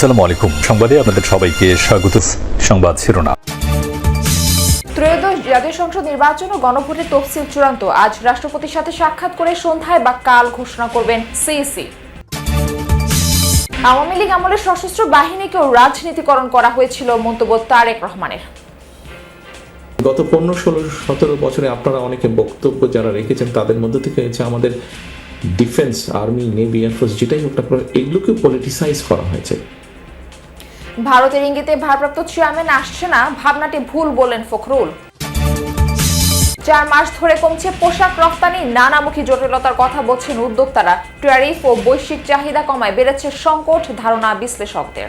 আসসালামু আলাইকুম। সংবাদে আপনাদের সবাইকে স্বাগত। সংবাদ শিরোনাম। ত্রয়োদশ জাতীয় সংসদ নির্বাচন ও গণভোটের তফসিল চূড়ান্ত। আজ রাষ্ট্রপতির সাথে সাক্ষাৎ করে সন্ধ্যায় বা কাল ঘোষণা করবেন সিইসি। আওয়ামী লীগ আমলে সশস্ত্র বাহিনীকেও রাজনীতিকরণ করা হয়েছিল, মন্তব্য তারেক রহমানের। গত 15, 16, 17 বছরে আপনারা অনেকে বক্তব্য যারা রেখেছেন তাদের মধ্যে থেকে হচ্ছে আমাদের ডিফেন্স, আর্মি, নেভি, এয়ারফোর্স যেটাই হোক না এগুলোকে পলিটিসাইজ করা হয়েছে। ভারতের ইঙ্গিতে ভারপ্রাপ্ত চেয়ারম্যান আসছে না, ভাবনাটি ভুল বললেন ফখরুল। 4 মাস ধরে কমছে পোশাক রফতানি, নানামুখী জটিলতার কথা বলছেন উদ্যোক্তারা। ট্যারিফ ও বৈশ্বিক চাহিদা কমায় বেড়েছে সংকট, ধারণা বিশ্লেষকদের।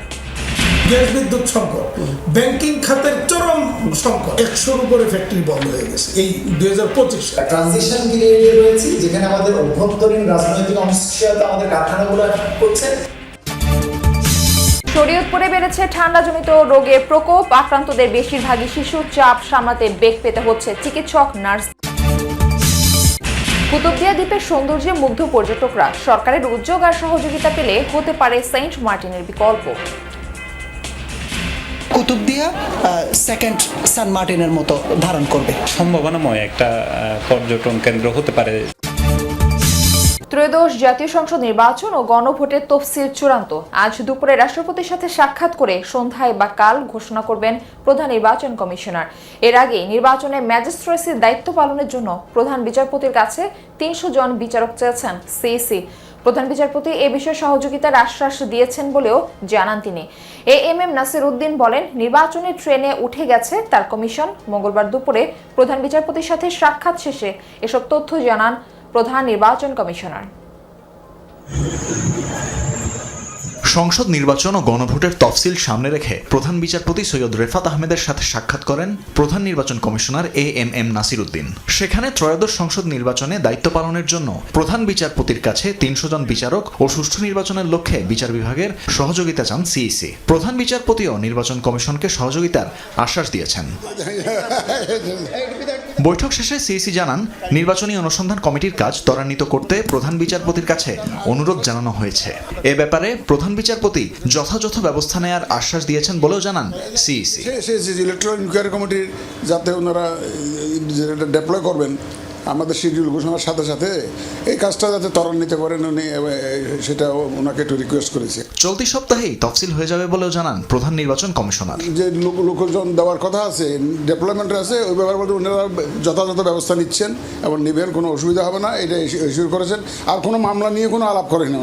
গ্যাস বিদ্যুৎ সংকট, ব্যাংকিং খাতের চরম সংকট, 100-র উপরে ফ্যাক্টরি বন্ধ হয়ে গেছে এই 2025 ট্রানজিশন পিরিয়ডে রয়েছে, যেখানে আমাদের অভ্যন্তরীণ রাজনৈতিক অনিশ্চয়তা আমাদের কারখানাগুলো করছে। শরীয়তপুরে বেড়েছে ঠান্ডাজনিত রোগের প্রকোপ, আক্রান্তদের বেশিরভাগই শিশু। চাপ সামলাতে বেগ পেতে হচ্ছে চিকিৎসক, নার্স। কুতুবদিয়া দ্বীপের সৌন্দর্যে মুগ্ধ পর্যটকরা। সরকারের উদ্যোগ আর সহযোগিতা পেলে হতে পারে সেন্ট মার্টিনের বিকল্প। কুতুবদিয়া সেকেন্ড সান মার্টিনের মতো ধারণ করবে। সম্ভাবনাময় একটা পর্যটন কেন্দ্র হতে পারে। ত্রয়োদশ জাতীয় সংসদ নির্বাচন ও গণভোটের তফসিল চূড়ান্ত। আজ দুপুরে রাষ্ট্রপতির সাথে সাক্ষাৎ করে সন্ধ্যায় বা কাল ঘোষণা করবেন প্রধান নির্বাচন কমিশনার। এর আগে নির্বাচনে ম্যাজিস্ট্রেসির দায়িত্ব পালনের জন্য প্রধান বিচারপতির কাছে 300 জন বিচারক চেয়েছেন সিইসি। প্রধান বিচারপতি এ বিষয়ে সহযোগিতার আশ্বাস দিয়েছেন বলেও জানান তিনি। এএমএম নাসির উদ্দিন বলেন, নির্বাচনের ট্রেনে উঠে গেছে তার কমিশন। মঙ্গলবার দুপুরে প্রধান বিচারপতির সাথে সাক্ষাৎ শেষে এসব তথ্য জানান প্রধান নির্বাচন কমিশনার। সংসদ নির্বাচন ও গণভোটের তফসিল সামনে রেখে প্রধান বিচারপতি সৈয়দ রেফাত আহমেদের সাথে সাক্ষাৎ করেন প্রধান নির্বাচন কমিশনার এএমএম নাসির উদ্দিন। সেখানে ত্রয়োদশ সংসদ নির্বাচনে দায়িত্ব পালনের জন্য প্রধান বিচারপতির কাছে 300 জন বিচারক ও সুষ্ঠু নির্বাচনের লক্ষ্যে বিচার বিভাগের সহযোগিতা চান সিইসি। প্রধান বিচারপতিও নির্বাচন কমিশনকে সহযোগিতার আশ্বাস দিয়েছেন। বৈঠক শেষে সিইসি জানান, নির্বাচনী অনুসন্ধান কমিটির কাজ ত্বরান্বিত করতে প্রধান বিচারপতির কাছে অনুরোধ জানানো হয়েছে। এ ব্যাপারে প্রধান বিচারপতি যথাযথ ব্যবস্থা নেওয়ার আশ্বাস দিয়েছেন বলেও জানান সিইসি। ইলেকট্রাল ইনকোয়ারি কমিটির যাতে ওনারা ডেপ্লয় করবেন আমাদের শিডিউল ঘোষণার সাথে সাথে এই কাজটা যাতে ত্বরান্বিত করেন উনি, সেটা ওনাকে একটু রিকোয়েস্ট করেছে। চলতি সপ্তাহেই তফসিল হয়ে যাবে বলেও জানান প্রধান নির্বাচন কমিশনার। যে লোকজন দেওয়ার কথা আছে, ডেভেলপমেন্ট আছে, ওই ব্যাপার বলতে ওনারা যথাযথ ব্যবস্থা নিচ্ছেন এবং নেবেন, কোনো অসুবিধা হবে না, এটা ইস্যুর করেছেন। আর কোনো মামলা নিয়ে কোনো আলাপ করেন না।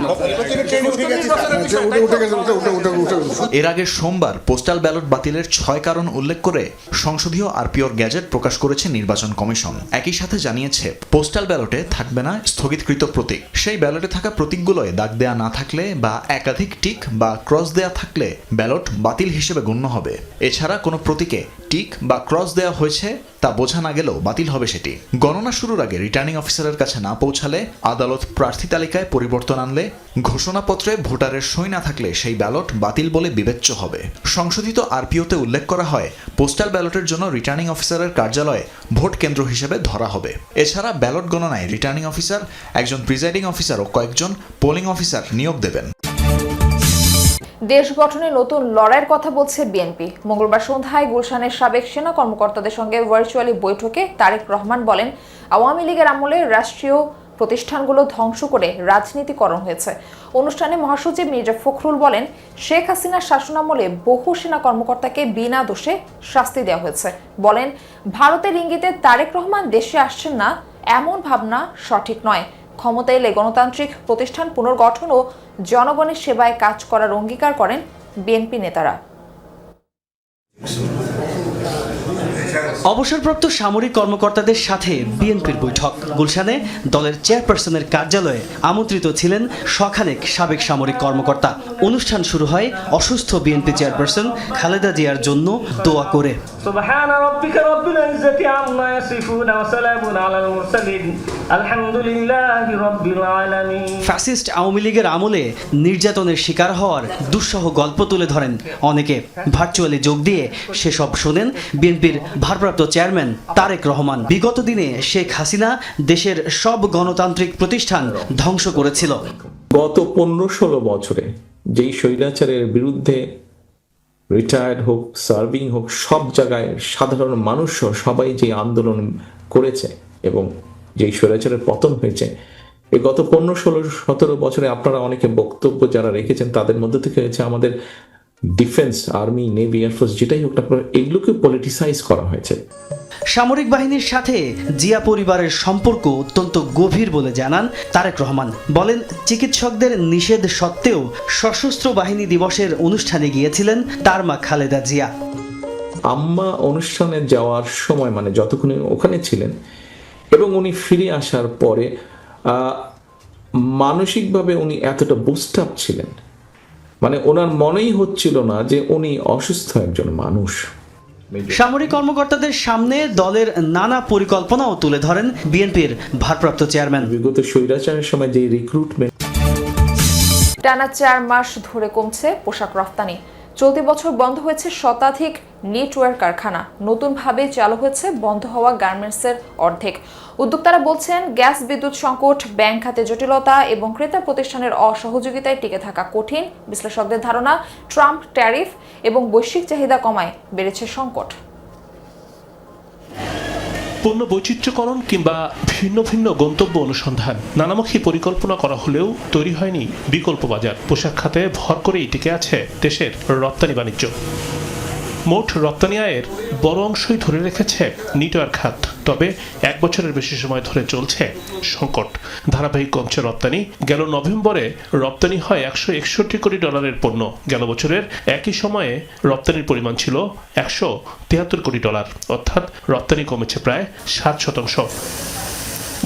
এর আগে সোমবার পোস্টাল ব্যালট বাতিলের 6 কারণ উল্লেখ করে সংসদীয় আরপিওর গ্যাজেট প্রকাশ করেছে নির্বাচন কমিশন। একই সাথে জানিয়েছে, পোস্টাল ব্যালটে থাকবে না স্থগিতকৃত প্রতীক। সেই ব্যালটে থাকা প্রতীকগুলোয় দাগ দেয়া না থাকলে বা একাধিক টিক বা ক্রস দেয়া থাকলে ব্যালট বাতিল হিসেবে গণ্য হবে। এছাড়া কোনো প্রতীকে টিক বা ক্রস দেয়া হয়েছে তা বোঝা না গেলেও বাতিল হবে সেটি। গণনা শুরুর আগে রিটার্নিং অফিসারের কাছে না পৌঁছালে, আদালত প্রার্থী তালিকায় পরিবর্তন আনলে, ঘোষণাপত্রে ভোটারের সই না থাকলে সেই ব্যালট বাতিল বলে বিবেচ্য হবে। সংশোধিত আরপিওতে উল্লেখ করা হয়, পোস্টাল ব্যালটের জন্য রিটার্নিং অফিসারের কার্যালয়ে ভোট কেন্দ্র হিসেবে ধরা হবে। এছাড়া ব্যালট গণনায় রিটার্নিং অফিসার, একজন প্রিজাইডিং অফিসার ও কয়েকজন পোলিং অফিসার নিয়োগ দেবেন। দেশ গঠনে নতুন লড়াইয়ের কথা বলছে বিএনপি। মঙ্গলবার সন্ধ্যায় গুলশানের সাবেক সেনা কর্মকর্তাদের সঙ্গে ভার্চুয়ালি বৈঠকে তারেক রহমান বলেন, আওয়ামী লীগের আমলে রাষ্ট্রীয় প্রতিষ্ঠানগুলো ধ্বংস করে রাজনীতিকরণ হয়েছে। অনুষ্ঠানে মহাসচিব মির্জা ফখরুল বলেন, শেখ হাসিনার শাসনামলে বহু সেনা কর্মকর্তাকে বিনা দোষে শাস্তি দেওয়া হয়েছে। বলেন, ভারতের ইঙ্গিতে তারেক রহমান দেশে আসছেন না, এমন ভাবনা সঠিক নয়। ক্ষমতা এলে গণতান্ত্রিক প্রতিষ্ঠান পুনর্গঠন ও জনগণের সেবায় কাজ করার অঙ্গীকার করেন বিএনপি নেতারা। অবসরপ্রাপ্ত সামরিক কর্মকর্তাদের সাথে বিএনপির বৈঠক। গুলশানে দলের চেয়ারপারসনের কার্যালয়ে আমন্ত্রিত ছিলেন শখানেক সাবেক সামরিক কর্মকর্তা। অনুষ্ঠান শুরু হয় অসুস্থ বিএনপি চেয়ারপারসন খালেদা জিয়ার জন্য দোয়া করে। ফ্যাসিস্ট আওয়ামী লীগের আমলে নির্যাতনের শিকার হওয়ার দুঃসহ গল্প তুলে ধরেন অনেকে। ভার্চুয়ালি যোগ দিয়ে সেসব শোনেন বিএনপির ভারপ্রাপ্ত চেয়ারম্যান তারেক রহমান। বিগত দিনে শেখ হাসিনা দেশের সব গণতান্ত্রিক প্রতিষ্ঠান ধ্বংস করেছিল। গত 15-16 বছরে যেই স্বৈরাচারের বিরুদ্ধে রিটায়ার্ড হোক, সার্ভিং হোক, সব জায়গায় সাধারণ মানুষও সবাই যে আন্দোলন করেছে এবং যেই স্বৈরাচারের পতন হয়েছে, এই গত 15, 16, 17 বছরে আপনারা অনেকে বক্তব্য যারা রেখেছেন তাদের মধ্যে থেকে হচ্ছে আমাদের ডিফেন্স, আর্মি, নেভি, এয়ারফোর্স যেটাই হোক না কেন, এগুলোকে পলিটিসাইজ করা হয়েছে। সামরিক বাহিনীর সাথে জিয়া পরিবারের সম্পর্ক অত্যন্ত গভীর বলে জানান তারেক রহমান। বলেন, চিকিৎসকদের নিষেধ সত্ত্বেও সশস্ত্র বাহিনী দিবসের অনুষ্ঠানে গিয়েছিলেন তার মা খালেদা জিয়া। আম্মা অনুষ্ঠানে যাওয়ার সময় মানে যতক্ষণ ওখানে ছিলেন এবং উনি ফিরে আসার পরে মানসিকভাবে উনি এতটা বুস্ট আপ ছিলেন, মানে ওনার মনেই হচ্ছিল না যে উনি অসুস্থ একজন মানুষ। সামরিক কর্মকর্তাদের সামনে দলের নানা পরিকল্পনাও তুলে ধরেন বিএনপির ভারপ্রাপ্ত চেয়ারম্যান। বিগত স্বৈরাচারের সময় যে রিক্রুটমেন্ট, টানা 4 মাস ধরে কমছে পোশাক রফতানি। চলতি বছর বন্ধ হয়েছে শতাধিক নেটওয়ার্ক কারখানা, নতুনভাবে চালু হয়েছে বন্ধ হওয়া গার্মেন্টসের অর্ধেক। উদ্যোক্তারা বলছেন, গ্যাস বিদ্যুৎ সংকট, ব্যাংক খাতে জটিলতা এবং ক্রেতা প্রতিষ্ঠানের অসহযোগিতায় টিকে থাকা কঠিন। বিশ্লেষকদের ধারণা, ট্রাম্প ট্যারিফ এবং বৈশ্বিক চাহিদা কমায় বেড়েছে সংকট। পণ্য বৈচিত্র্যকরণ কিংবা ভিন্ন ভিন্ন গন্তব্য অনুসন্ধান, নানামুখী পরিকল্পনা করা হলেও তৈরি হয়নি বিকল্প বাজার। পোশাক খাতে ভর করেই টিকে আছে দেশের রপ্তানি বাণিজ্য। মোট রপ্তানি আয়ের বড় অংশই ধরে রেখেছে নেটওয়ার্ক খাত। তবে 1 বছরের বেশি সময় ধরে চলছে সংকট। ধারাবাহিক কমছে রপ্তানি। গেল নভেম্বরে রপ্তানি হয় $161 কোটি পণ্য। গেল বছরের একই সময়ে রপ্তানির পরিমাণ ছিল $173 কোটি, অর্থাৎ রপ্তানি কমেছে প্রায় 7%।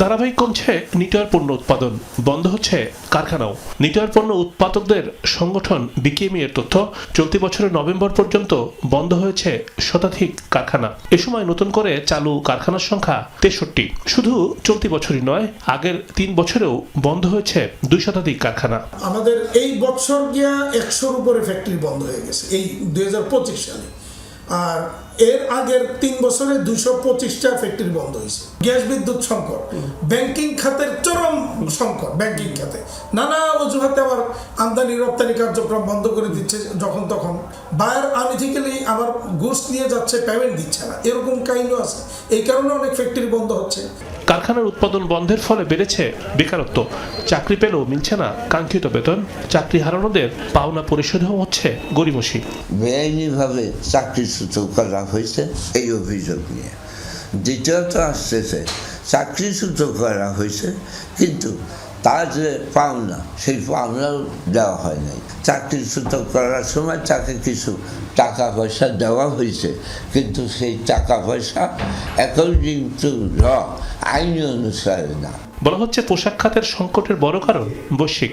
ধারাবাহিক কমছে নেটওয়ার্ক পণ্য উৎপাদন, বন্ধ হচ্ছে কারখানাও। নেটওয়ার্ক পণ্য উৎপাদকদের সংগঠন বিকেএমই এর তথ্য, চলতি বছরের নভেম্বর পর্যন্ত বন্ধ হয়েছে শতাধিক কারখানা। এ সময় নতুন করে চালু কারখানার সংখ্যা 63। শুধু চলতি বছরই নয়, আগের 3 বছরেও বন্ধ হয়েছে 2 শতাধিক কারখানা। আমাদের এই বছর গিয়া 100-র উপরে ফ্যাক্টরি বন্ধ হয়ে গেছে এই 2025 সালে, আর এর আগের 3 বছরে 225টা ফ্যাক্টরি বন্ধ হয়েছে। গ্যাস বিদ্যুৎ সংকট, ব্যাংকিং খাতের চরম সংকট, ব্যাংকিং খাতে নানা অজুহাতে আবার আমদানি রপ্তানি কার্যক্রম বন্ধ করে দিচ্ছে যখন তখন। বায়ার আনইথিক্যালি আবার গুডস নিয়ে যাচ্ছে, পেমেন্ট দিচ্ছে না, এরকম কাহিনীও আছে। এই কারণে অনেক ফ্যাক্টরি বন্ধ হচ্ছে। কারখানার উৎপাদন বন্ধের ফলে বেড়েছে বেকারত্ব। চাকরি পেলেও মিলছে না কাঙ্ক্ষিত বেতন। চাকরি হারানোদের পাওনা পরিশোধও হচ্ছে গরিমসি। বেআইনিভাবে চাকরিচ্যুত করা হয়েছে এই অভিযোগ নিয়ে। দ্বিতীয়ত আসতেছে, চাকরিচ্যুত করা হয়েছে কিন্তু তার যে পাওনা, সেই পাওনাও দেওয়া হয় নাই। চাকরিচ্যুত করার সময় তাকে কিছু টাকা পয়সা দেওয়া হয়েছে, কিন্তু সেই টাকা পয়সা অ্যাকর্ডিং টু ল, আইন অনুসারে না। বলা হচ্ছে পোশাক খাতের সংকটের বড় কারণ বৈশ্বিক